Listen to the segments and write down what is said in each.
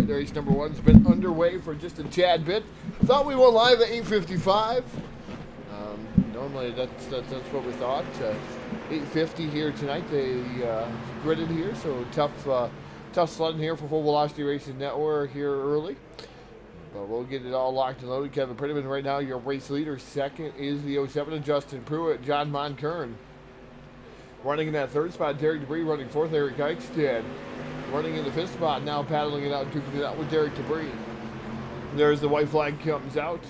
race number one's been underway for just a tad bit. Thought we went live at 8:55. Normally that's what we thought. 8:50 here tonight. They gridded here, so tough sledding here for Full Velocity Racing Network here early. But we'll get it all locked and loaded. Kevin Prettyman right now, your race leader. Second is the 07 of Justin Pruitt, John Monkern. Running in that third spot, Derek Debris. Running fourth, Eric Eichstead. Running in the fifth spot, now paddling it out and duking it out with Derek Debris. There's the white flag comes out.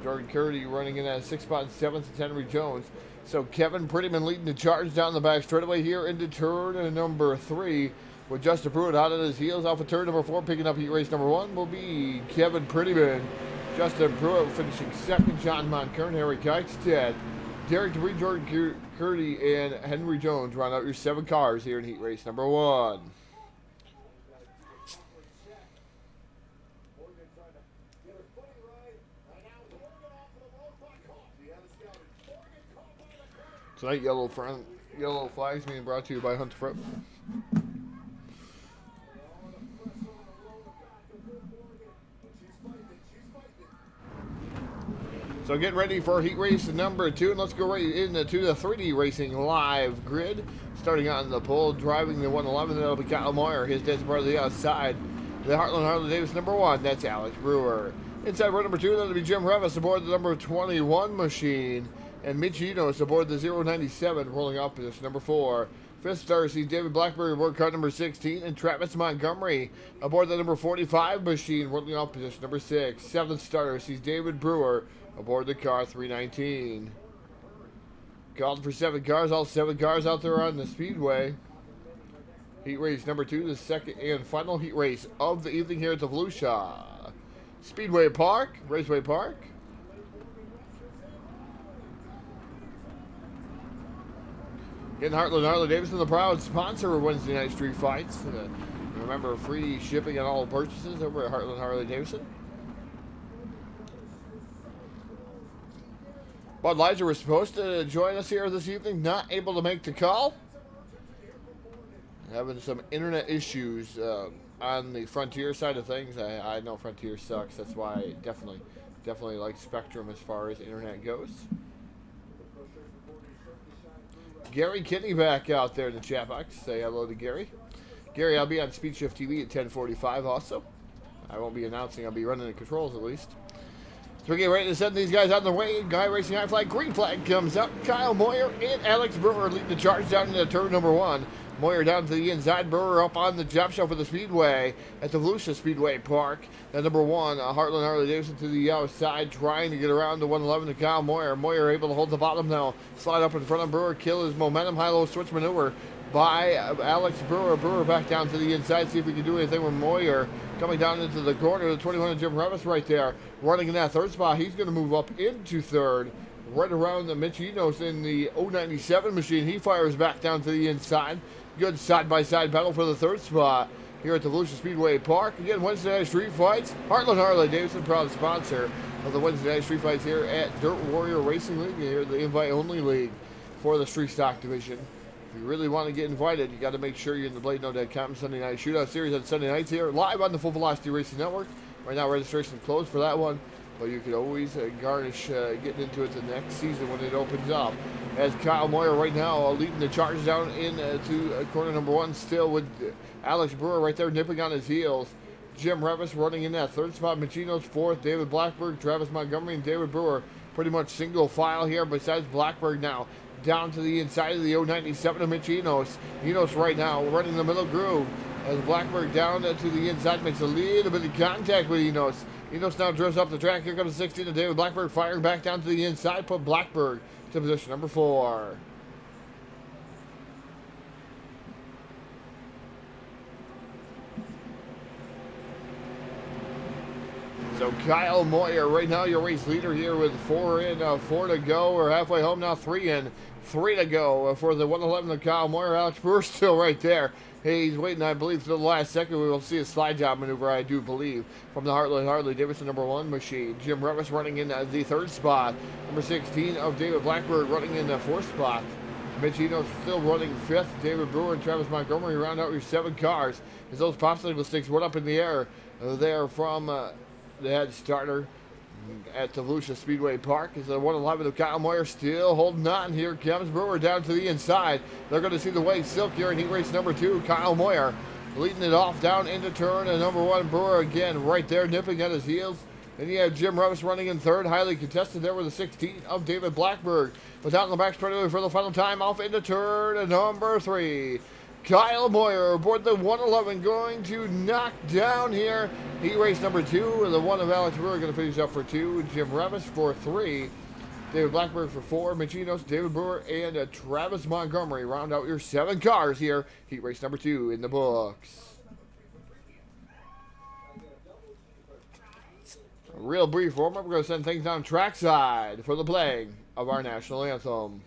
Jordan Curdy running in that sixth spot, seventh is Henry Jones. So Kevin Prettyman leading the charge down the back straightaway here into turn number 3. With Justin Pruitt out on his heels off of turn number 4, picking up heat race number 1 will be Kevin Prettyman. Justin Pruitt finishing second, John Monkern, Eric Eichstead, Derek Debris, Jordan Curdy, and Henry Jones round out your 7 cars here in heat race number 1. Tonight, yellow flags being brought to you by Hunt Front. So getting ready for heat race number 2, and let's go right into the 3D Racing live grid. Starting on the pole, driving the 111, that'll be Kyle Moyer. His dad's part of the outside. The Heartland Harley Davidson number 1, that's Alex Brewer. Inside row number 2, that'll be Jim Revis aboard the number 21 machine. And Mitch Enos aboard the 097, rolling off position number 4. Fifth starter sees David Blackberry aboard car number 16, and Travis Montgomery aboard the number 45 machine, rolling off position number 6. Seventh starter sees David Brewer aboard the car 319. Called for 7 cars, all 7 cars out there on the speedway. Heat race number 2, the second and final heat race of the evening here at the Volusia Speedway Park, Raceway Park. In Heartland Harley Davidson, the proud sponsor of Wednesday night street fights. Remember, free shipping on all purchases over at Heartland Harley Davidson. Bud Lizer was supposed to join us here this evening, not able to make the call. Having some internet issues on the Frontier side of things. I know Frontier sucks. That's why I definitely like Spectrum as far as internet goes. Gary Kinney back out there in the chat box. Say hello to Gary. Gary, I'll be on Speed Shift TV at 10:45 also. I won't be announcing. I'll be running the controls at least. So we get ready to send these guys on the way. Guy racing high flag. Green flag comes up. Kyle Moyer and Alex Brewer leading the charge down into turn number 1. Moyer down to the inside. Brewer up on the job show for the Speedway at the Volusia Speedway Park. And number 1, Heartland Harley Davidson to the outside, trying to get around the 111 to Kyle Moyer. Moyer able to hold the bottom now. Slide up in front of Brewer. Kill his momentum. High-low switch maneuver by Alex Brewer. Brewer back down to the inside. See if we can do anything with Moyer. Coming down into the corner. The 21 Jim Revis right there. Running in that third spot. He's going to move up into third. Right around the Mitch Enos in the 097 machine. He fires back down to the inside. Good side-by-side battle for the third spot here at the Volusia Speedway Park. Again, Wednesday night street fights. Heartland Harley Davidson, proud sponsor of the Wednesday night street fights here at Dirt Warrior Racing League, here the invite-only league for the street stock division. If you really want to get invited, you got to make sure you're in the BladeNo.com Sunday Night Shootout Series on Sunday nights here, live on the Full Velocity Racing Network. Right now, registration is closed for that one, but you could always garnish getting into it the next season when it opens up. As Kyle Moyer right now leading the charge down into corner number 1, still with Alex Brewer right there nipping on his heels. Jim Revis running in that third spot. Machino's fourth. David Blackberg, Travis Montgomery, and David Brewer pretty much single file here. Besides Blackberg now down to the inside of the 097 of Mitch Enos. Enos right now running the middle groove as Blackberg down to the inside makes a little bit of contact with Enos. Enos now drifts up the track. Here comes the 16 of David Blackberg firing back down to the inside. Put Blackberg to position number 4. So Kyle Moyer right now your race leader here with 4 in, 4 to go. We're halfway home now, 3 in, 3 to go for the 111 of Kyle Moyer. Alex Brewer still right there. He's waiting, I believe, till the last second. We will see a slide job maneuver, I do believe, from the Heartland Harley Davidson number 1 machine. Jim Revis running in the third spot. Number 16 of David Blackberg running in the 4th spot. Mitch Eno's still running 5th. David Brewer and Travis Montgomery round out your 7 cars. As those popsicle sticks went up in the air there from the head starter at the Volusia Speedway Park. Is the 111 of Kyle Moyer still holding on. Here comes Brewer down to the inside. They're going to see the way silk here in heat race number 2. Kyle Moyer leading it off down into turn. And number 1, Brewer again right there nipping at his heels. Then you have Jim Revis running in 3rd. Highly contested there with the 16 of David Blackberg. But out in the back straight for the final time off into turn number 3. Kyle Moyer aboard the 111 going to knock down here. Heat race number 2. And the 1 of Alex Brewer going to finish up for 2. Jim Revis for 3. David Blackberg for 4. Mitch Enos, David Brewer, and Travis Montgomery round out your 7 cars here. Heat race number 2 in the books. A real brief warm-up. We're going to send things down trackside for the playing of our national anthem.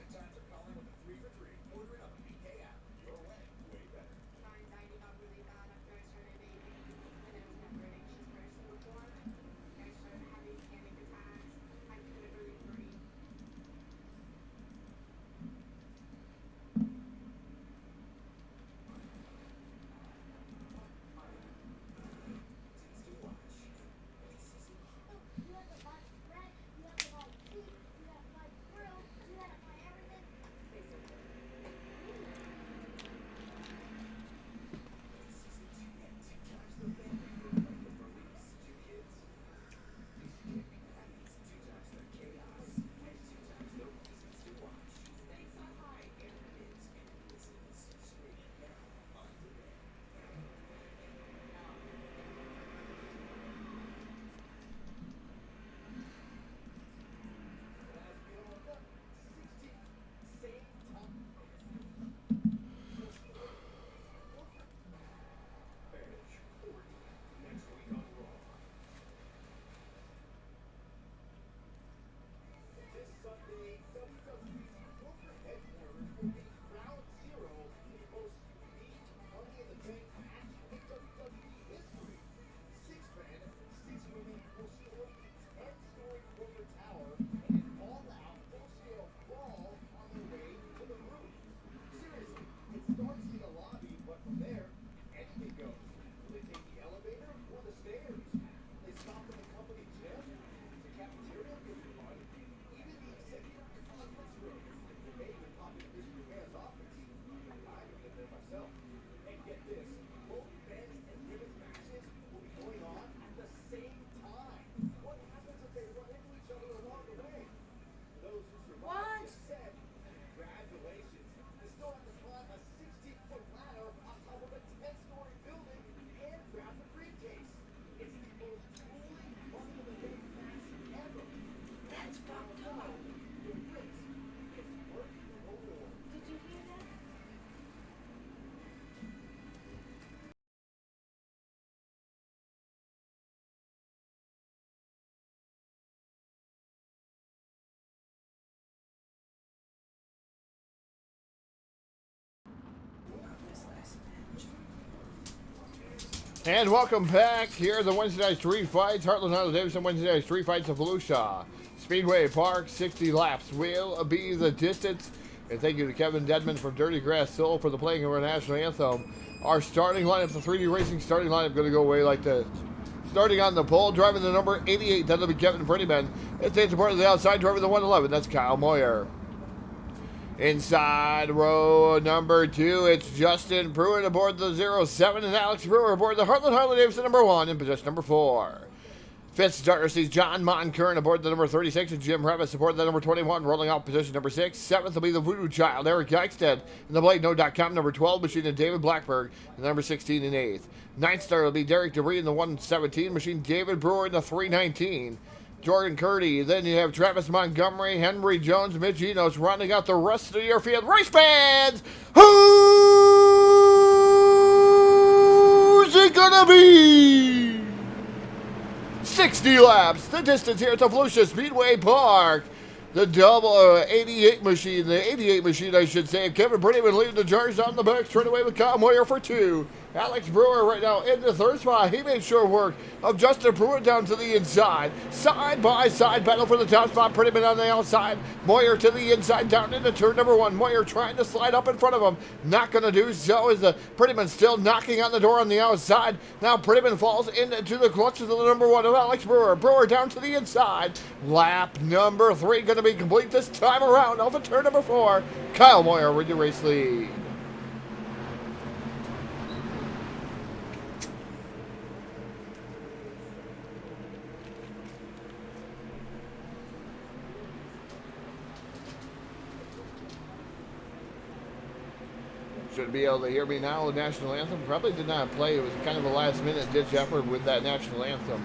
And welcome back. Here are the Wednesday night street fights. Heartland Harley Davidson Wednesday night street fights of Volusia Speedway Park. 60 laps will be the distance. And thank you to Kevin Dedman from Dirty Grass Soul for the playing of our national anthem. Our starting lineup, the 3D Racing starting lineup, going to go away like this. Starting on the pole, driving the number 88, that'll be Kevin Prettyman. It's the part of the outside, driving the 111, that's Kyle Moyer. Inside row number 2, it's Justin Pruitt aboard the 07 and Alex Brewer aboard the Heartland Harley Davidson number 1 in position number 4. Fifth starter sees John Moncurn aboard the number 36 and Jim Revis aboard the number 21, rolling out position number 6. Seventh will be the Voodoo Child, Eric Eichstead, and the BladeNo.com number 12 machine and David Blackberg, and number 16 and 8th. Ninth starter will be Derek DeBree in the 117 machine, David Brewer in the 319. Jordan Curdy. Then you have Travis Montgomery, Henry Jones, Mitch Enos rounding out the rest of your field. Race fans, who's it gonna be? 60 laps, the distance here at the Volusia Speedway Park. The double 88 machine, the 88 machine I should say. Kevin Prettyman leading the charge down the back straight away with Kyle Moyer for 2. Alex Brewer right now in the third spot. He made sure work of Justin Pruitt down to the inside. Side by side battle for the top spot. Prettyman on the outside. Moyer to the inside down into turn number 1. Moyer trying to slide up in front of him. Not going to do so as the Prettyman still knocking on the door on the outside. Now Prettyman falls into the clutches of the number 1 of Alex Brewer. Brewer down to the inside. Lap number 3 going to be complete this time around. Off of turn number 4. Kyle Moyer with the race lead. Should be able to hear me now. The national anthem probably did not play. It was kind of a last-minute ditch effort with that national anthem.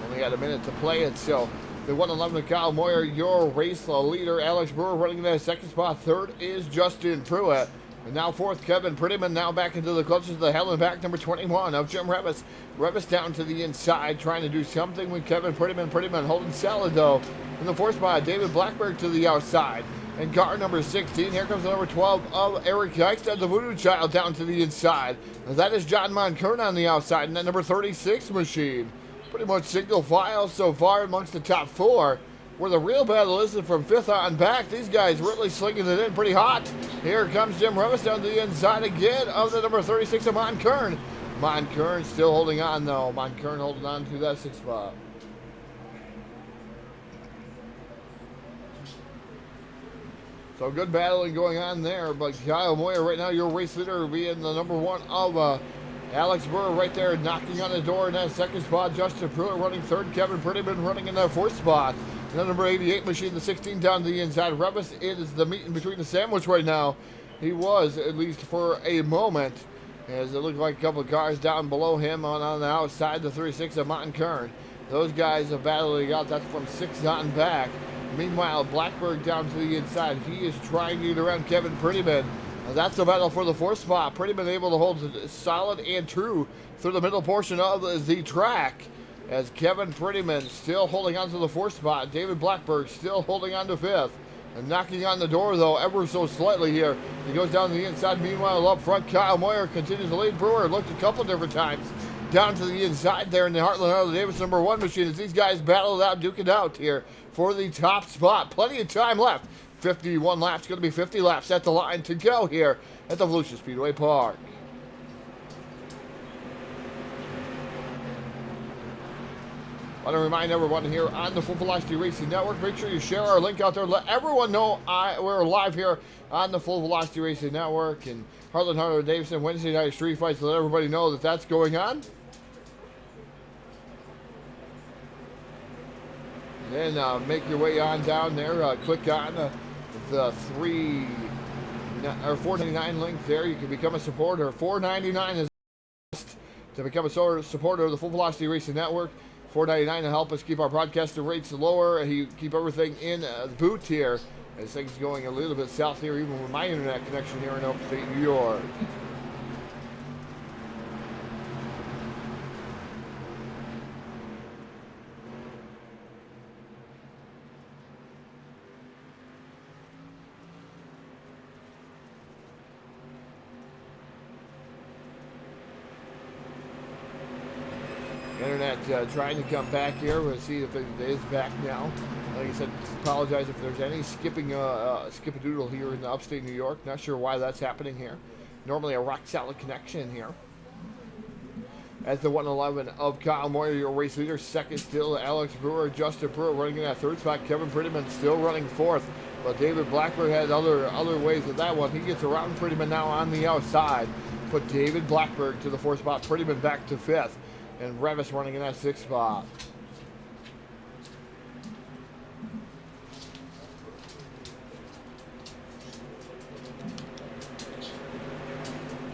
Only had a minute to play it, so the 111 of Kyle Moyer, your race leader. Alex Brewer running in that second spot. Third is Justin Pruitt. And now fourth, Kevin Prettyman, now back into the clutches of the hell and back number 21 of Jim Revis. Revis down to the inside, trying to do something with Kevin Prettyman. Prettyman holding solid, though. In the fourth spot, David Blackberg to the outside. And car number 16, here comes the number 12 of Eric Eichstadt, the Voodoo Child, down to the inside. And that is John Monkern on the outside, and that number 36 machine. Pretty much single file so far amongst the top 4. Where the real battle is from 5th on back. These guys really slinging it in pretty hot. Here comes Jim Revis down to the inside again of the number 36 of Monkern. Monkern still holding on, though. Monkern holding on to that 6th spot. So good battling going on there, but Kyle Moyer right now, your race leader, being the number 1 of Alex Brewer right there, knocking on the door in that second spot. Justin Pruitt running third. Kevin Prettyman running in that fourth spot. And then number 88 machine, the 16 down to the inside. Revis is the meat in between the sandwich right now. He was, at least for a moment, as it looked like a couple of cars down below him on the outside, the 36 of Monkern. Those guys are battling out. That's from 6 on back. Meanwhile, Blackberg down to the inside. He is trying to get around Kevin Prettyman. That's the battle for the 4th spot. Prettyman able to hold solid and true through the middle portion of the track. As Kevin Prettyman still holding on to the 4th spot. David Blackberg still holding on to 5th. And knocking on the door, though, ever so slightly here. He goes down to the inside. Meanwhile, up front, Kyle Moyer continues to lead. Brewer looked a couple different times down to the inside there in the Heartland Harley Davidson number 1 machine as these guys battle it out, duke it out here for the top spot. Plenty of time left. 51 laps, going to be 50 laps at the line to go here at the Volusia Speedway Park. I want to remind everyone here on the Full Velocity Racing Network, make sure you share our link out there. Let everyone know we're live here on the Full Velocity Racing Network and Heartland Harley Davidson Wednesday night street fights. Let everybody know that that's going on. And then make your way on down there. Click on the 499 link there. You can become a supporter. $4.99 is to become a supporter of the Full Velocity Racing Network. $4.99 to help us keep our broadcaster rates lower and keep everything in the boot here. As things going a little bit south here, even with my internet connection here in upstate New York. Internet trying to come back here. We'll see if it is back now. Like I said, apologize if there's any skip-a-doodle here in the upstate New York. Not sure why that's happening here. Normally a rock-solid connection here. As the 111 of Kyle Moyer, your race leader. Second still Alex Brewer. Justin Pruitt running in that third spot. Kevin Prettyman still running fourth. But David Blackberg had other ways with that one. He gets around Prettyman now on the outside. Put David Blackberg to the fourth spot. Prettyman back to fifth. And Revis running in that sixth spot.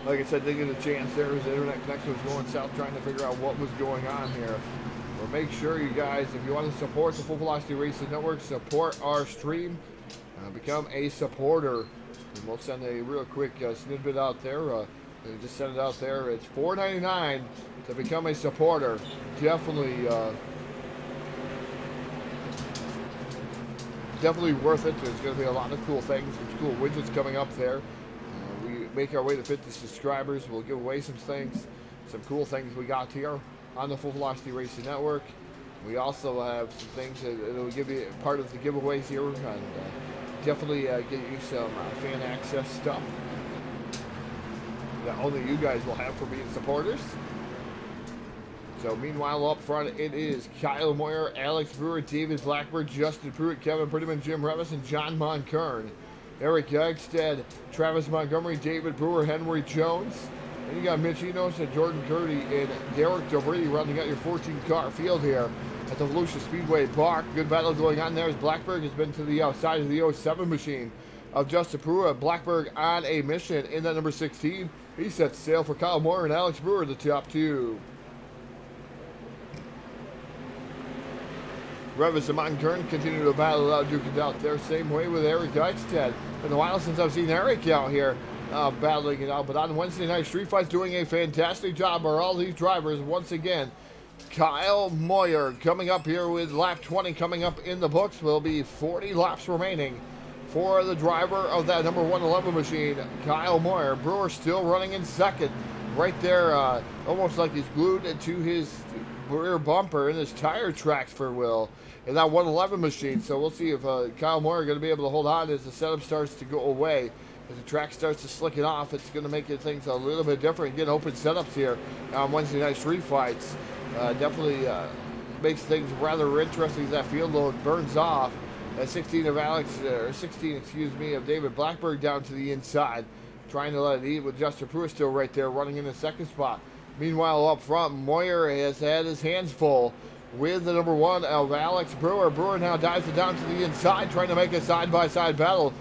Like I said, didn't get a chance there as the internet connection was going south, trying to figure out what was going on here. But make sure you guys, if you want to support the Full Velocity Racing Network, support our stream, become a supporter. And we'll send a real quick snippet out there. Just send it out there. It's $4.99 to become a supporter. Definitely worth it. There's going to be a lot of cool things, some cool widgets coming up there. We make our way to 50 subscribers. We'll give away some things. some cool things we got here on the Full Velocity Racing Network. We also have some things that will give you part of the giveaways here, and definitely get you some fan access stuff that only you guys will have for being supporters. So meanwhile, up front, it is Kyle Moyer, Alex Brewer, David Blackbird, Justin Pruitt, Kevin Prettyman, Jim Revis, and John Monkern. Eric Gegstead, Travis Montgomery, David Brewer, Henry Jones. And you got Mitch Enos and Jordan Curdy and Derek Dobree rounding out your 14-car field here at the Volusia Speedway Park. Good battle going on there as Blackberg has been to the outside of the 07 machine of Justin Pruitt. Blackberg on a mission in that number 16. He sets sail for Kyle Moyer and Alex Brewer, the top two. Revis and Monkern continue to battle it out, duke it out there. Same way with Eric Eichstead. Been a while since I've seen Eric out here battling it out. But on Wednesday night, Street Fight's doing a fantastic job. Are all these drivers once again? Kyle Moyer coming up here with lap 20 coming up in the books. Will be 40 laps remaining for the driver of that number 111 machine, Kyle Moyer. Brewer still running in second. Right there, almost like he's glued to his rear bumper and his tire tracks for Will in that 111 machine. So we'll see if Kyle Moyer going to be able to hold on as the setup starts to go away. As the track starts to slick it off, it's going to make things a little bit different. Get open setups here on Wednesday night street fights. Definitely makes things rather interesting as that field load burns off. That 16 of of David Blackberg down to the inside, trying to let it eat with Justin Pruitt still right there, running in the second spot. Meanwhile, up front, Moyer has had his hands full with the number 1 of Alex Brewer. Brewer now dives it down to the inside, trying to make a side-by-side battle.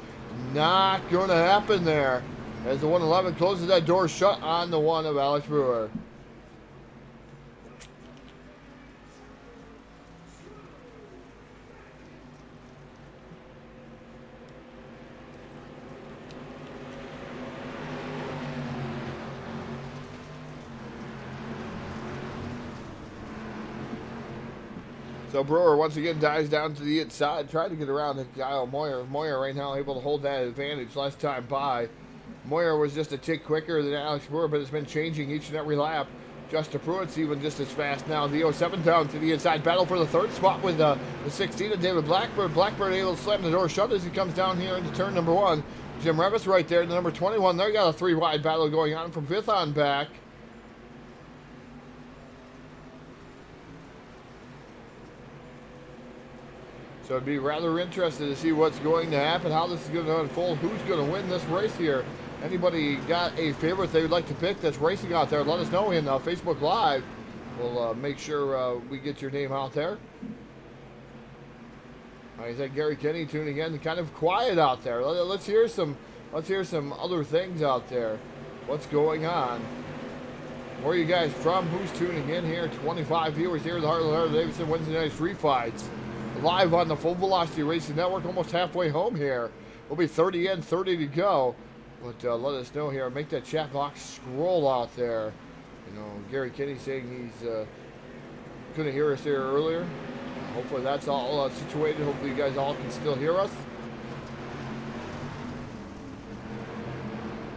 Not going to happen there, as the 111 closes that door shut on the 1 of Alex Brewer. So Brewer once again dives down to the inside, trying to get around to Kyle Moyer. Moyer right now able to hold that advantage last time by. Moyer was just a tick quicker than Alex Brewer, but it's been changing each and every lap. Justin Pruitt's even just as fast now. The 07 down to the inside. Battle for the third spot with the 16 of David Blackbird. Blackbird able to slam the door shut as he comes down here into turn number 1. Jim Revis right there, the number 21. They got a 3-wide battle going on from 5th on back. So it'd be rather interesting to see what's going to happen, how this is going to unfold, who's going to win this race here. Anybody got a favorite they would like to pick that's racing out there, let us know in Facebook Live. We'll make sure we get your name out there. Like I said, Gary Kenny tuning in, kind of quiet out there. Let's hear some other things out there. What's going on? Where are you guys from? Who's tuning in here? 25 viewers here at the Heartland Harley Davidson Wednesday night street fights. Live on the Full Velocity Racing Network, almost halfway home here. We'll be 30 in, 30 to go. But let us know here. Make that chat box scroll out there. You know, Gary Kenny saying he's couldn't hear us here earlier. Hopefully that's all situated. Hopefully you guys all can still hear us.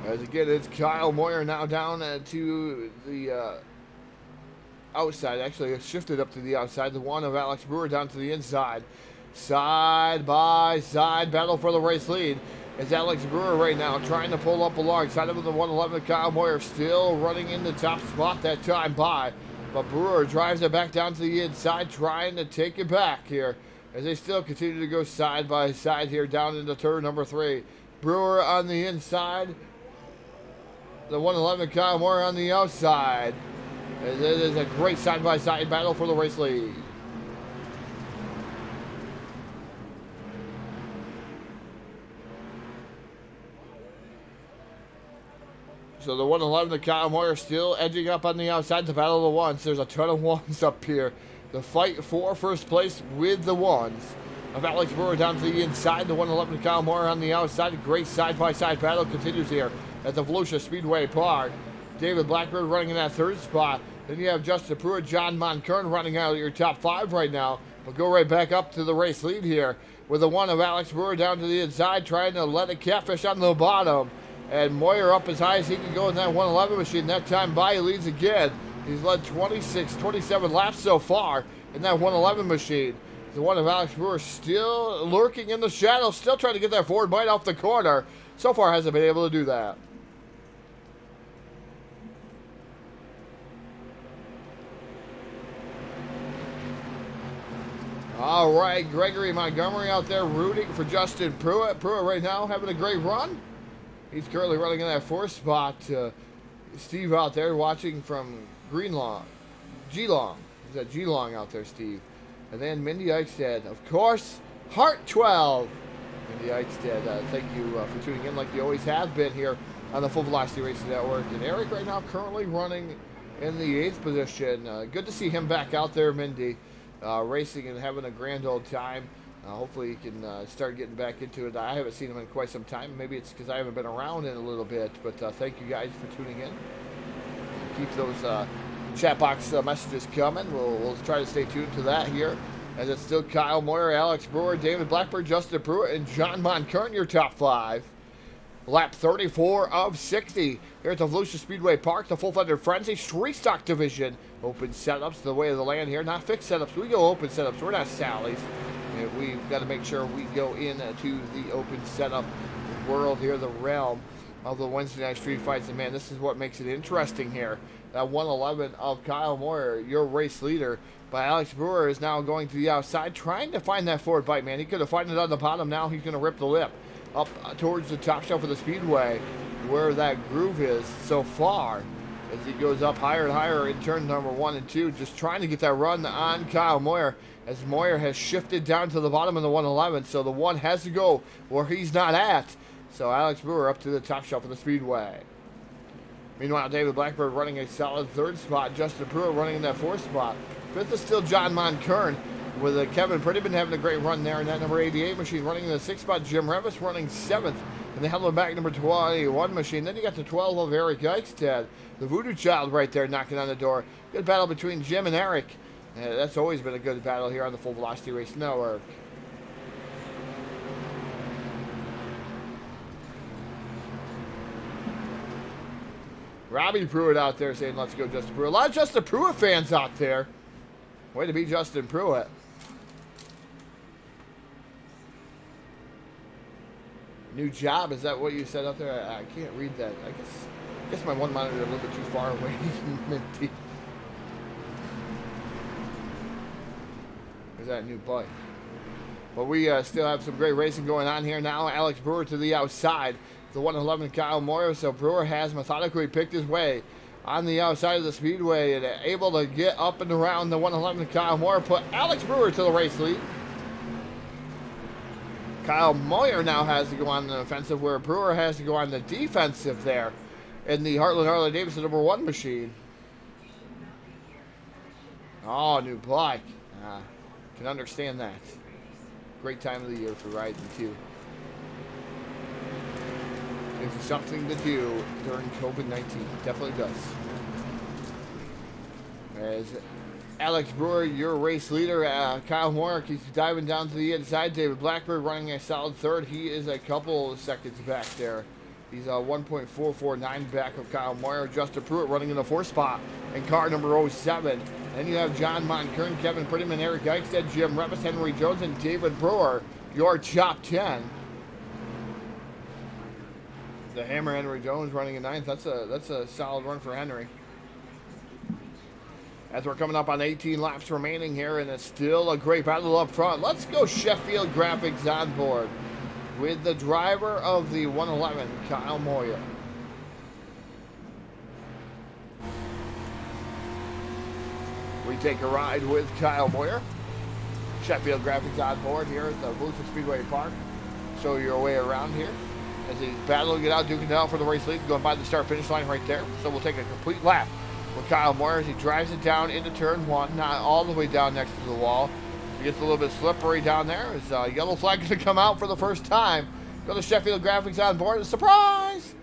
As again, it's Kyle Moyer now down to the outside. Actually, it's shifted up to the outside. The 1 of Alex Brewer down to the inside. Side by side battle for the race lead. It's Alex Brewer right now trying to pull up alongside of the 111. Kyle Moyer still running in the top spot that time by. But Brewer drives it back down to the inside, trying to take it back here as they still continue to go side by side here down into turn number 3. Brewer on the inside. The 111 Kyle Moyer on the outside. It is a great side-by-side battle for the race lead. So the 111, the Kyle Moyer still edging up on the outside. The battle of the ones. There's a ton of ones up here. The fight for first place with the ones of Alex Brewer down to the inside. The 111, Kyle Moyer on the outside. A great side-by-side battle continues here at the Volusia Speedway Park. David Blackbird running in that third spot. Then you have Justin Pruitt, John Monkern running out of your top 5 right now. But go right back up to the race lead here with the 1 of Alex Brewer down to the inside, trying to let it catfish on the bottom. And Moyer up as high as he can go in that 111 machine. That time by, he leads again. He's led 26, 27 laps so far in that 111 machine. The one of Alex Brewer still lurking in the shadows, still trying to get that forward bite off the corner. So far hasn't been able to do that. All right, Gregory Montgomery out there rooting for Justin Pruitt. Pruitt right now having a great run. He's currently running in that 4th spot. Steve out there watching from Greenlawn. Geelong. Is that Geelong out there, Steve? And then Mindy Eichstead, of course, Heart 12. Mindy Eichstead, thank you for tuning in like you always have been here on the Full Velocity Racing Network. And Eric right now currently running in the 8th position. Good to see him back out there, Mindy, racing and having a grand old time. Hopefully he can start getting back into it. I haven't seen him in quite some time. Maybe it's because I haven't been around in a little bit. But thank you guys for tuning in. Keep those chat box messages coming. We'll try to stay tuned to that here. As it's still Kyle Moyer, Alex Brewer, David Blackburn, Justin Pruitt, and John Moncurn, your top 5. Lap 34 of 60 here at the Volusia Speedway Park, the Full-Thundered Frenzy Street Stock Division. Open setups, the way of the land here. Not fixed setups. We go open setups. We're not Sally's. We've got to make sure we go into the open setup world here, the realm of the Wednesday night street fights. And man, this is what makes it interesting here. That 111 of Kyle Moyer, your race leader, by Alex Brewer, is now going to the outside, trying to find that forward bite, man. He could have found it on the bottom. Now he's going to rip the lip up towards the top shelf of the speedway, where that groove is so far, as he goes up higher and higher in turn number 1 and 2, just trying to get that run on Kyle Moyer, as Moyer has shifted down to the bottom of the 111, so the 1 has to go where he's not at. So Alex Brewer up to the top shelf of the speedway. Meanwhile, David Blackburn running a solid 3rd spot. Justin Pruitt running in that 4th spot. 5th is still John Moncurn, with Kevin Prettyman having a great run there in that number 88 machine. Running in the 6th spot, Jim Revis running 7th. And the Hello Back number 21 machine. Then you got the 12 of Eric Eichstead, the Voodoo Child right there knocking on the door. Good battle between Jim and Eric. That's always been a good battle here on the Full Velocity Racing Network. Robbie Pruitt out there saying, let's go Justin Pruitt. A lot of Justin Pruitt fans out there. Way to be Justin Pruitt. New job, is that what you said out there? I can't read that. I guess my one monitor is a little bit too far away. Minty. Is that a new bike? But we still have some great racing going on here now. Alex Brewer to the outside. The 111 Kyle Moyer. So Brewer has methodically picked his way on the outside of the speedway and able to get up and around the 111 Kyle Moyer. Put Alex Brewer to the race lead. Kyle Moyer now has to go on the offensive, where Brewer has to go on the defensive there in the Heartland Harley Davidson number 1 machine. Oh, new bike. Can understand that. Great time of the year for riding too. It's something to do during COVID-19. Definitely does. As Alex Brewer, your race leader, Kyle Moyer keeps diving down to the inside. David Blackburn running a solid 3rd. He is a couple of seconds back there. He's 1.449 back of Kyle Moyer. Justin Pruitt running in the 4th spot in car number 07. Then you have John Moncurn, Kevin Prettyman, Eric Eichstead, Jim Revis, Henry Jones, and David Brewer, your top 10. The Hammer Henry Jones running in 9th. That's a solid run for Henry. As we're coming up on 18 laps remaining here, and it's still a great battle up front. Let's go Sheffield Graphics on board with the driver of the 111, Kyle Moyer. We take a ride with Kyle Moyer. Sheffield Graphics on board here at the Volusia Speedway Park. Show your way around here as he's battling it out, duking it out for the race lead, going by the start-finish line right there. So we'll take a complete lap with Kyle Moyer as he drives it down into turn 1, not all the way down next to the wall. It gets a little bit slippery down there. As yellow flag going to come out for the first time. Go to Sheffield Graphics on board. Surprise!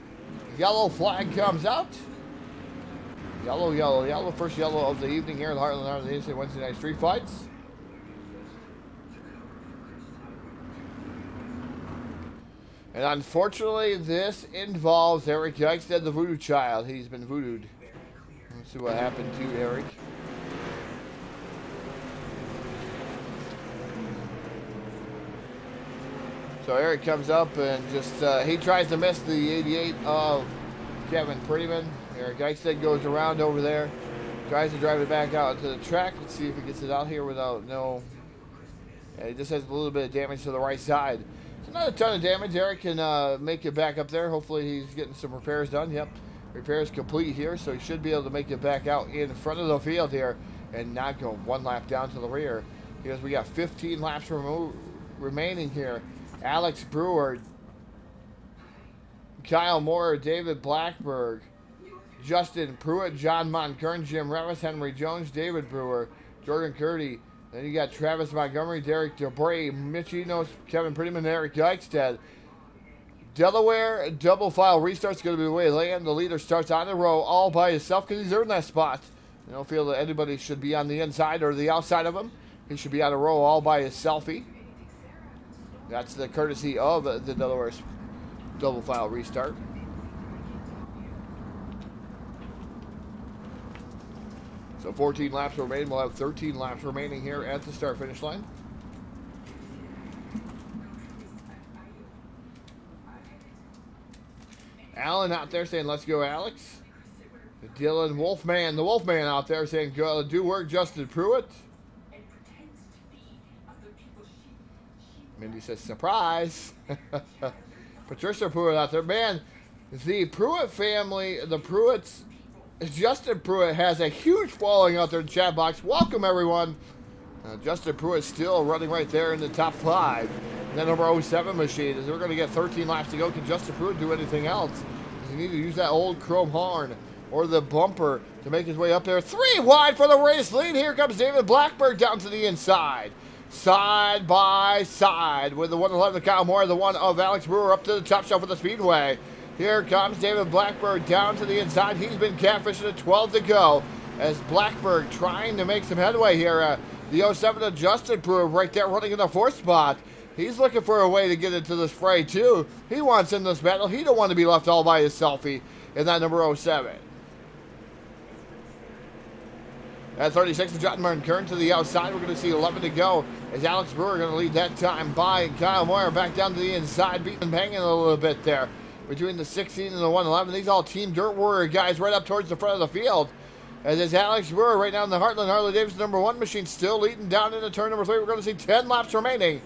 Yellow flag comes out. Yellow, yellow, yellow. First yellow of the evening here at the Heartland Harley Davidson Wednesday night street fights. And unfortunately, this involves Eric Yikestead, the voodoo child. He's been voodooed. Let's see what happened to Eric. So Eric comes up and just, he tries to miss the 88 of Kevin Prettyman. Eric Yikestead goes around over there, tries to drive it back out to the track. Let's see if he gets it out here without he just has a little bit of damage to the right side. So not a ton of damage. Eric can make it back up there. Hopefully he's getting some repairs done. Yep, repairs complete here, so he should be able to make it back out in front of the field here and not go one lap down to the rear, because we got 15 laps remaining here. Alex Brewer, Kyle Moore, David Blackberg, Justin Pruitt, John Monkern, Jim Revis, Henry Jones, David Brewer, Jordan Curdy. Then you got Travis Montgomery, Derek DeBray, Mitch Enos, Kevin Prettyman, Eric Yikestead. Delaware double file restart's going to be the way to land. The leader starts on the row all by himself because he's earned that spot. I don't feel that anybody should be on the inside or the outside of him. He should be on the row all by his selfie. That's the courtesy of the Delaware double file restart. So 14 laps remain. We'll have 13 laps remaining here at the start-finish line. Alan out there saying, let's go, Alex. Dylan Wolfman, the Wolfman out there saying, go do work, Justin Pruitt. Mindy says, surprise. Patricia Pruitt out there. Man, the Pruitt family, the Pruitts, Justin Pruitt has a huge following out there in the chat box. Welcome, everyone. Justin Pruitt still running right there in the top 5. And then number 07 machine, as we're going to get 13 laps to go. Can Justin Pruitt do anything else? Does he need to use that old chrome horn or the bumper to make his way up there? 3 wide for the race lead. Here comes David Blackberg down to the inside. Side by side with the 111 of Kyle Moore, the one of Alex Brewer up to the top shelf of the speedway. Here comes David Blackberg down to the inside. He's been catfishing at 12 to go as Blackberg trying to make some headway here. The 07 of Justin Pruitt right there running in the 4th spot. He's looking for a way to get into this fray too. He wants in this battle. He don't want to be left all by his selfie in that number 07. At 36, John Martin Kern to the outside. We're going to see 11 to go as Alex Brewer going to lead that time by, and Kyle Moyer back down to the inside, beating and banging a little bit there between the 16 and the 111. These all Team Dirt Warrior guys right up towards the front of the field. As is Alex Brewer right now in the Heartland Harley Davidson number 1 machine, still leading down into turn number 3. We're going to see 10 laps remaining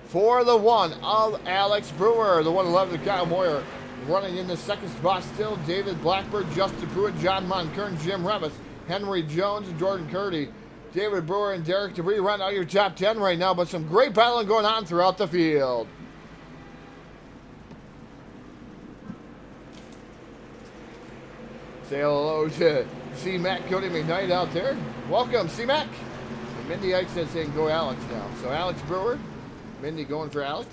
for the one of Alex Brewer. The 111 of Kyle Moyer running in the 2nd spot still. David Blackberg, Justin Pruitt, John Monkern, Jim Revis, Henry Jones, and Jordan Curdy. David Brewer and Derek DeBree round out your top 10 right now, but some great battling going on throughout the field. Say hello to C-Mac Cody McKnight out there. Welcome, C-Mac. And Mindy Ike says saying go Alex now. So Alex Brewer, Mindy going for Alex.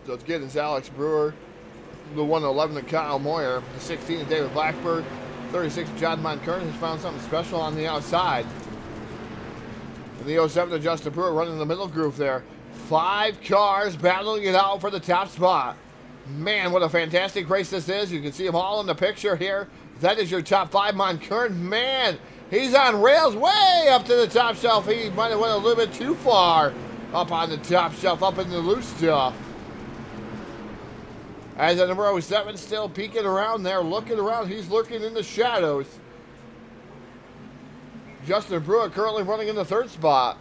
So again, it's Alex Brewer, the 111 of Kyle Moyer, the 16 of David Blackberg, 36 of John Monkern has found something special on the outside. And the 07 of Justin Pruitt running in the middle groove there. 5 cars battling it out for the top spot. Man, what a fantastic race this is. You can see them all in the picture here. That is your top 5. Monkern, man, he's on rails way up to the top shelf. He might have went a little bit too far up on the top shelf, up in the loose stuff. As the number 07 still peeking around there, looking around. He's lurking in the shadows. Justin Pruitt currently running in the 3rd spot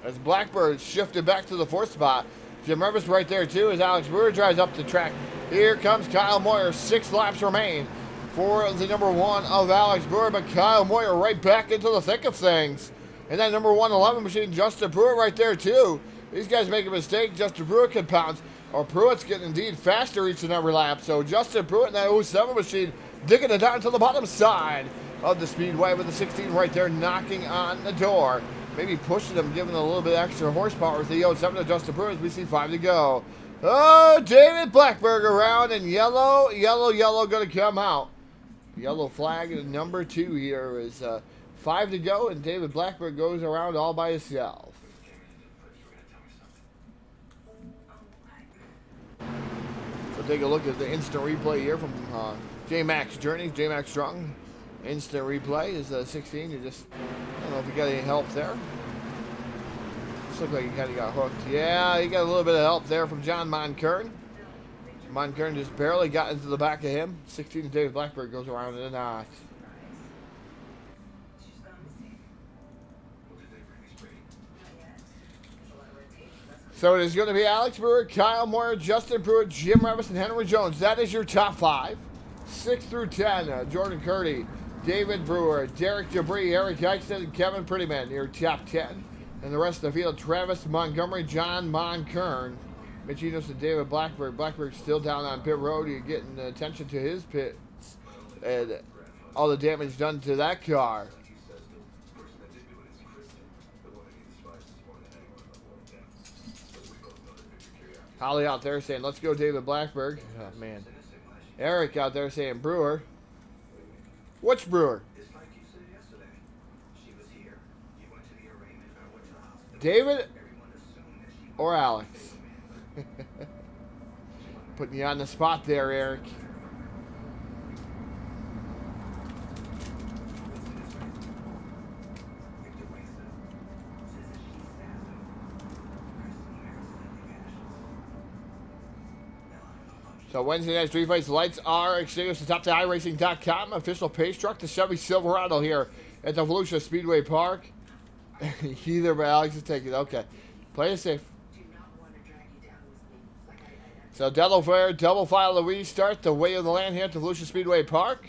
as Blackbird shifted back to the 4th spot. Jim Revis right there too as Alex Brewer drives up the track. Here comes Kyle Moyer. 6 laps remain for the number 1 of Alex Brewer, but Kyle Moyer right back into the thick of things. And that number 111 machine, Justin Pruitt right there too. These guys make a mistake. Justin Pruitt can pounce. Or Pruitt's getting indeed faster each and every lap. So Justin Pruitt and that 07 machine digging it down to the bottom side of the speedway with the 16 right there knocking on the door. Maybe pushing them, giving a little bit extra horsepower with the 07 to Justin Pruitt as we see 5 to go. Oh, David Blackberg around and yellow going to come out. Yellow flag and number 2 here is 5 to go, and David Blackburn goes around all by himself. So take a look at the instant replay here from J-Max Journeys, J-Max Strong. Instant replay is 16. You just, I don't know if you got any help there. Looks like he kind of got hooked. Yeah, he got a little bit of help there from John Monkern. Monkern just barely got into the back of him. 16 to David Blackburn goes around and not. So it is going to be Alex Brewer, Kyle Moore, Justin Pruitt, Jim Revis, and Henry Jones. That is your top 5. 6 through 10, Jordan Curdy, David Brewer, Derek Debris, Eric Eichstead, and Kevin Prettyman. Your top 10. And the rest of the field, Travis Montgomery, John Monkern, Mitch Enos, and David Blackburn. Blackburn's still down on pit road. You're getting attention to his pits and all the damage done to that car. Holly out there saying, let's go David Blackburn. Oh, man. Eric out there saying Brewer. Which Brewer? David or Alex? Putting you on the spot there, Eric. So Wednesday night street fights, lights are extinguished atop the iRacing.com. Official pace truck, the Chevy Silverado here at the Volusia Speedway Park. Either, but Alex is taking it. Okay. Play it safe. So Delaware, double file Louise start the way of the land here at the Volusia Speedway Park.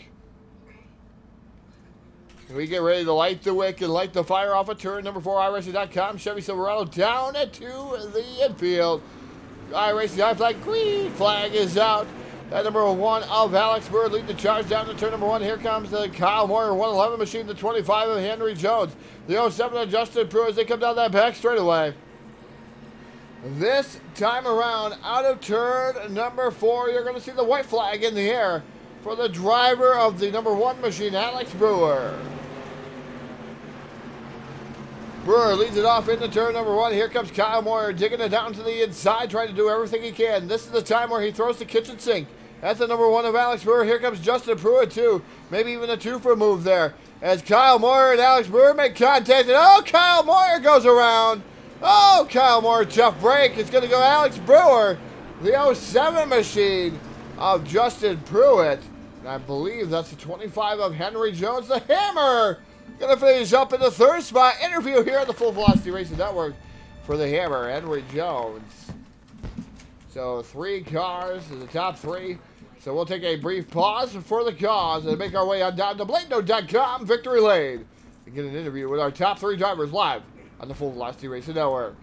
We get ready to light the wick and light the fire off at turn number 4, iRacing.com. Chevy Silverado down to the infield. iRacing high flag, green flag is out. That number 1 of Alex Bird leading the charge down to turn number 1. Here comes the Kyle Moore 111 machine, the 25 of Henry Jones. The 07 of Justin Pruitt as they come down that back straightaway. This time around, out of turn number 4, you're going to see the white flag in the air for the driver of the number 1 machine, Alex Brewer. Brewer leads it off into turn number 1. Here comes Kyle Moore digging it down to the inside, trying to do everything he can. This is the time where he throws the kitchen sink. That's the number 1 of Alex Brewer. Here comes Justin Pruitt, too. Maybe even a 2 for move there. As Kyle Moore and Alex Brewer make contact. And oh, Kyle Moore goes around. Oh, Kyle Moore, tough break. It's going to go Alex Brewer, the 07 machine of Justin Pruitt. And I believe that's the 25 of Henry Jones, the Hammer. Going to finish up in the 3rd spot. Interview here on the Full Velocity Racing Network for the Hammer, Henry Jones. So 3 cars in the top 3. So we'll take a brief pause for the cause and make our way on down to Bladeno.com Victory Lane and get an interview with our top 3 drivers live on the Full Velocity Racing Network.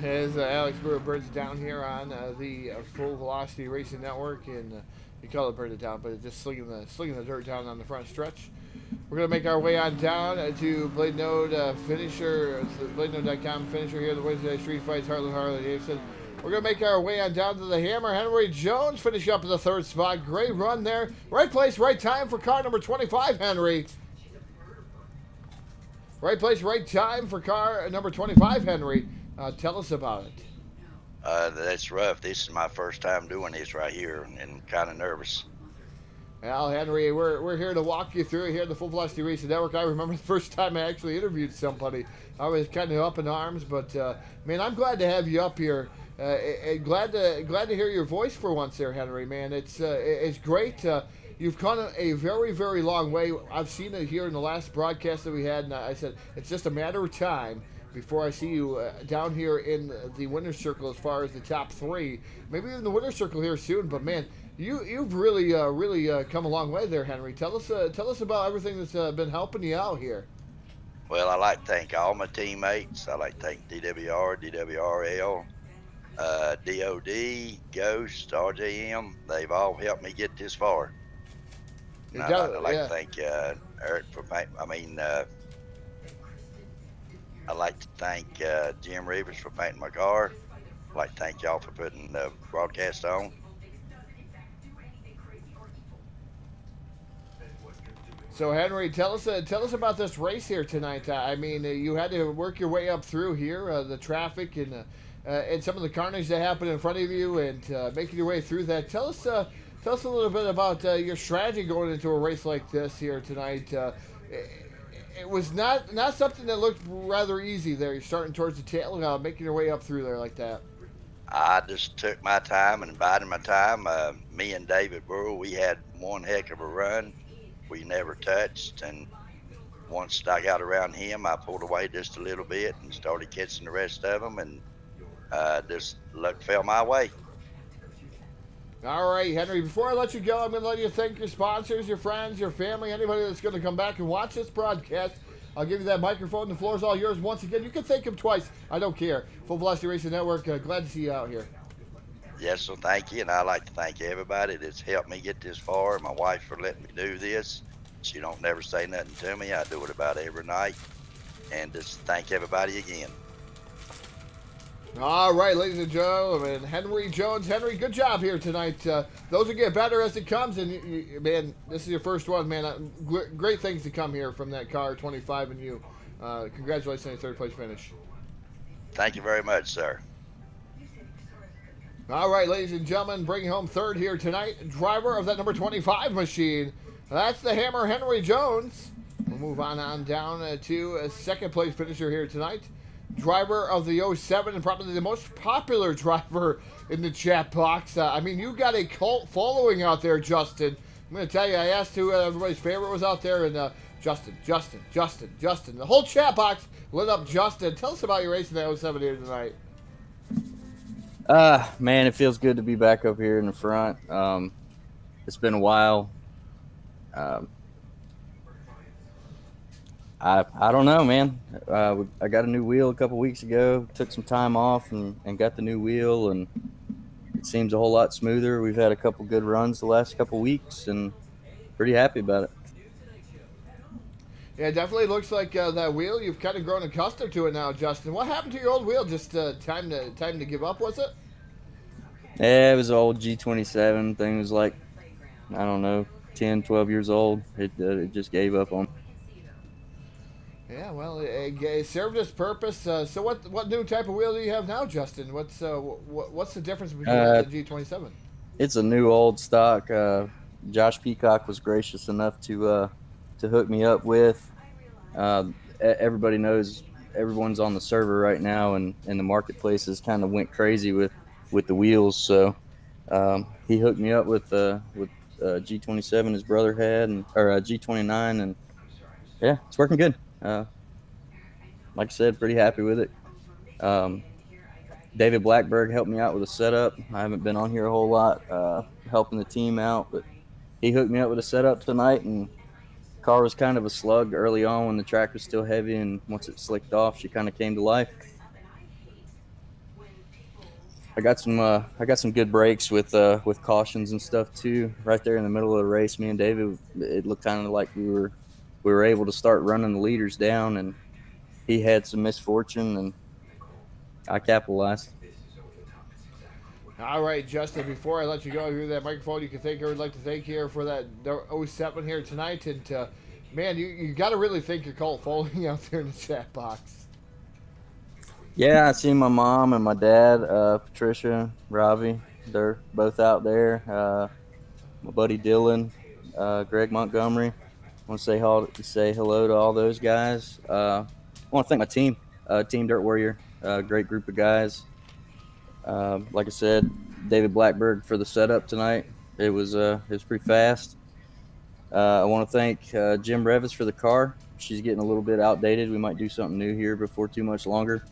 as Alex Brewer burns it down here on the Full Velocity Racing Network, and you call it burn it down, but it's just slinging the dirt down on the front stretch. We're gonna make our way on down to Blade Node finisher, BladeNode.com finisher here. The Wednesday Street Fights Heartland Harley Davidson. We're gonna make our way on down to the Hammer. Henry Jones finish up in the third spot. Great run there. Right place, right time for car number 25. Henry. Right place, right time for car number 25. Henry. Tell us about it. That's rough. This is my first time doing this right here, and kind of nervous. Well, Henry, we're here to walk you through here at the Full Velocity Racing Network. I remember the first time I actually interviewed somebody. I was kind of up in arms, but man, I'm glad to have you up here. Glad to hear your voice for once, there, Henry. Man, it's great. You've come a very, very long way. I've seen it here in the last broadcast that we had, and I said it's just a matter of time before I see you down here in the winner's circle as far as the top three. Maybe even the winner's circle here soon. But man, you've really come a long way there, Henry. Tell us about everything that's been helping you out here. Well, I like to thank all my teammates. I like to thank DWR, DWRL, DOD, Ghost, RJM. They've all helped me get this far. And I'd like to thank Eric for I'd like to thank Jim Rivers for painting my car. I'd like to thank y'all for putting the broadcast on. So Henry, tell us about this race here tonight. I mean, you had to work your way up through here, the traffic and some of the carnage that happened in front of you, and making your way through that. Tell us a little bit about your strategy going into a race like this here tonight. It was not something that looked rather easy there. You're starting towards the tail, making your way up through there like that. I just took my time and bided my time. Me and David Burrow, we had one heck of a run. We never touched, and once I got around him, I pulled away just a little bit and started catching the rest of them, and just luck fell my way. All right, Henry, before I let you go, I'm going to let you thank your sponsors, your friends, your family, anybody that's going to come back and watch this broadcast. I'll give you that microphone. The floor is all yours. Once again, you can thank them twice. I don't care. Full Velocity Racing Network, glad to see you out here. Yes, so thank you, and I'd like to thank everybody that's helped me get this far. My wife for letting me do this. She don't never say nothing to me. I do it about every night, and just thank everybody again. All right, ladies and gentlemen, Henry Jones. Henry, good job here tonight. Those will get better as it comes, and man, this is your first one, man. Great things to come here from that car 25 and you. Congratulations on your third place finish. Thank you very much, sir. All right, ladies and gentlemen, bringing home third here tonight, driver of that number 25 machine. That's the Hammer, Henry Jones. We'll move on down to a second place finisher here tonight. Driver of the 07 and probably the most popular driver in the chat box. I mean, you got a cult following out there, Justin. I'm going to tell you, I asked who everybody's favorite was out there, and Justin. The whole chat box lit up Justin. Tell us about your race in the 07 here tonight. Man, it feels good to be back up here in the front. It's been a while. I don't know, man. I got a new wheel a couple weeks ago. Took some time off and got the new wheel, and it seems a whole lot smoother. We've had a couple good runs the last couple weeks, and pretty happy about it. Yeah, it definitely looks like that wheel. You've kind of grown accustomed to it now, Justin. What happened to your old wheel? Just time to give up, was it? Yeah, it was an old G27 thing. It was like, I don't know, 10, 12 years old. It just gave up on. Yeah, well, it served its purpose. So what new type of wheel do you have now, Justin? What's the difference between the G27? It's a new old stock. Josh Peacock was gracious enough to hook me up with. Everybody knows everyone's on the server right now, and the marketplace has kind of went crazy with the wheels. So he hooked me up with G27 his brother had, or G29, and yeah, it's working good. Like I said, pretty happy with it. David Blackberg helped me out with a setup. I haven't been on here a whole lot helping the team out, but he hooked me up with a setup tonight, and the car was kind of a slug early on when the track was still heavy, and once it slicked off, she kind of came to life. I got some good breaks with cautions and stuff too. Right there in the middle of the race, me and David, it looked kind of like we were able to start running the leaders down, and he had some misfortune, and I capitalized. All right, Justin, before I let you go, hear that microphone, you can thank, I would like to thank here for that 07 here tonight. And, man, you got to really thank your cult following out there in the chat box. Yeah, I see my mom and my dad, Patricia, Ravi. They're both out there. My buddy Dylan, Greg Montgomery. I want to say hello to all those guys. I want to thank my team, Team Dirt Warrior, great group of guys. Like I said, David Blackberg for the setup tonight. It was pretty fast. I want to thank Jim Revis for the car. She's getting a little bit outdated. We might do something new here before too much longer.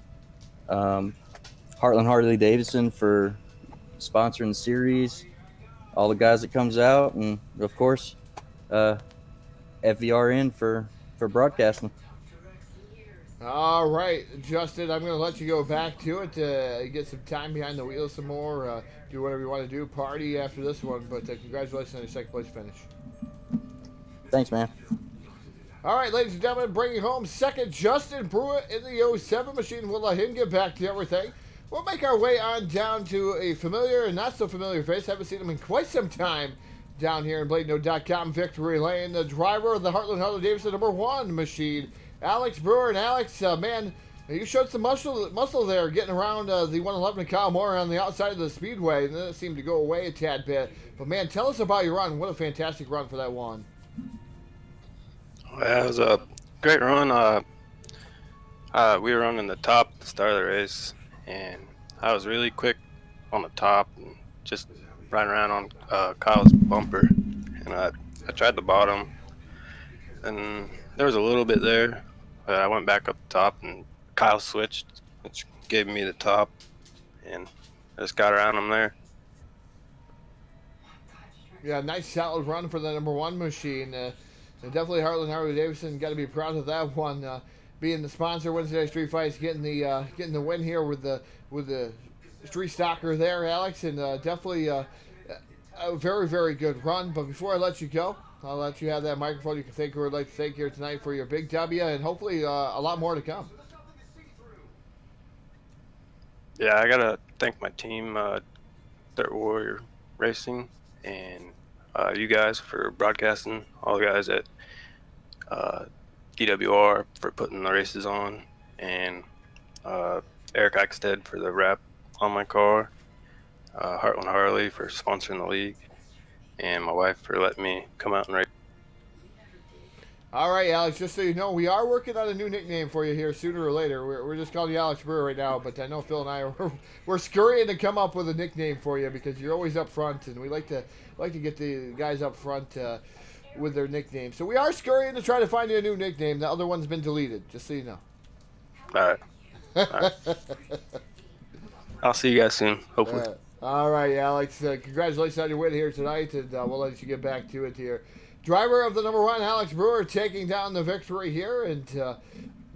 Heartland Harley Davidson for sponsoring the series. All the guys that comes out, and of course, FVRN for broadcasting. All right, Justin, I'm going to let you go back to it, get some time behind the wheel some more, do whatever you want to do, party after this one, but congratulations on your second place finish. Thanks, man. All right, ladies and gentlemen, bringing home second, Justin Brewer in the 07 machine. We'll let him get back to everything. We'll make our way on down to a familiar and not so familiar face. Haven't seen him in quite some time down here in BladeNote.com victory lane. The driver of the Heartland Harley Davidson #1 machine, Alex Brewer. And Alex, man, you showed some muscle there getting around the 111 of Kyle Moore on the outside of the speedway, and then it seemed to go away a tad bit. But, man, tell us about your run. What a fantastic run for that one. Well, it was a great run. We were running the top at the start of the race, and I was really quick on the top and just riding around on Kyle's bumper. And I tried the bottom, and there was a little bit there, but I went back up the top, and Kyle switched, which gave me the top, and I just got around him there. Yeah, nice solid run for the #1 machine. And definitely Heartland Harley Davidson got to be proud of that one, being the sponsor Wednesday Night Street Fights, getting the win here with the street stalker there, Alex, and definitely a very, very good run. But before I let you go, I'll let you have that microphone. You can thank who would like to thank here tonight for your big W, and hopefully a lot more to come. Yeah, I gotta thank my team, Dirt Warrior Racing, and you guys for broadcasting, all the guys at DWR for putting the races on, and Eric Eichstead for the wrap on my car, Heartland Harley for sponsoring the league, and my wife for letting me come out and race. All right, Alex, just so you know, we are working on a new nickname for you here sooner or later. We're just calling you Alex Brewer right now, but I know Phil and I we're scurrying to come up with a nickname for you because you're always up front, and we like to get the guys up front with their nicknames. So we are scurrying to try to find you a new nickname. The other one's been deleted, just so you know. All right. I'll see you guys soon, hopefully. All right, Alex. Congratulations on your win here tonight, and we'll let you get back to it here. Driver of the #1, Alex Brewer, taking down the victory here, and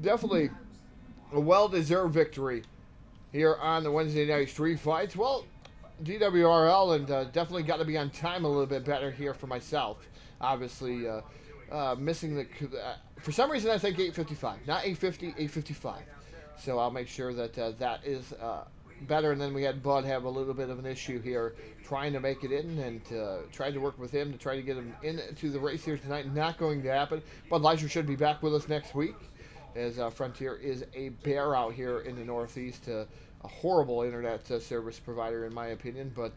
definitely a well-deserved victory here on the Wednesday Night Street Fights. Well, DWRL, and definitely got to be on time a little bit better here for myself. Obviously, missing the... for some reason, I think 8:55. Not 8:50, 8:55. So I'll make sure that that is... better, and then we had Bud have a little bit of an issue here trying to make it in, and tried to work with him to try to get him into the race here tonight. Not going to happen. Bud Leisure should be back with us next week, as Frontier is a bear out here in the Northeast, a horrible internet service provider in my opinion, but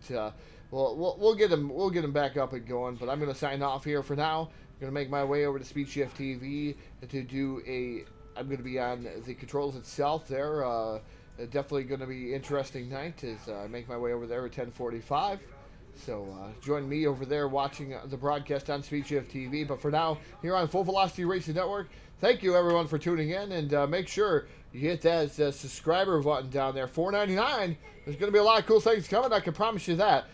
we'll get him back up and going. But I'm going to sign off here for now. I'm going to make my way over to Speed Shift TV to do I'm going to be on the controls itself there. Definitely going to be an interesting night as I make my way over there at 10:45. So join me over there watching the broadcast on Speed Shift TV. But for now, here on Full Velocity Racing Network, thank you everyone for tuning in, and make sure you hit that subscriber button down there. $4.99. There's going to be a lot of cool things coming. I can promise you that.